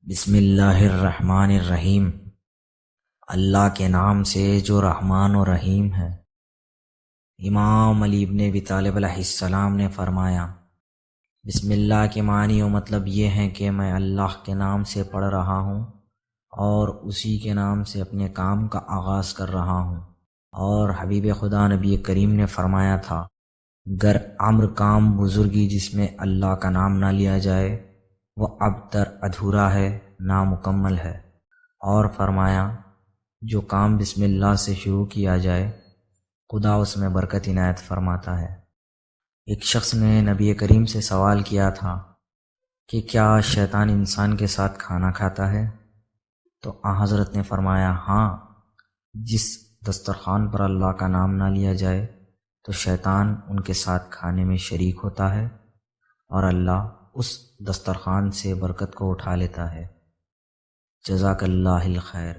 بسم اللہ الرحمن الرحیم۔ اللہ کے نام سے جو رحمان و رحیم ہے۔ امام علی بن ابی طالب علیہ السلام نے فرمایا، بسم اللہ کے معنی و مطلب یہ ہیں کہ میں اللہ کے نام سے پڑھ رہا ہوں اور اسی کے نام سے اپنے کام کا آغاز کر رہا ہوں۔ اور حبیب خدا نبی کریم نے فرمایا تھا، گر امر کام بزرگی جس میں اللہ کا نام نہ لیا جائے وہ ابتر ادھورا ہے، نامکمل ہے۔ اور فرمایا، جو کام بسم اللہ سے شروع کیا جائے خدا اس میں برکت عنایت فرماتا ہے۔ ایک شخص نے نبی کریم سے سوال کیا تھا کہ کیا شیطان انسان کے ساتھ کھانا کھاتا ہے؟ تو حضرت نے فرمایا، ہاں، جس دسترخوان پر اللہ کا نام نہ لیا جائے تو شیطان ان کے ساتھ کھانے میں شریک ہوتا ہے اور اللہ اس دسترخوان سے برکت کو اٹھا لیتا ہے۔ جزاک اللہ الخیر۔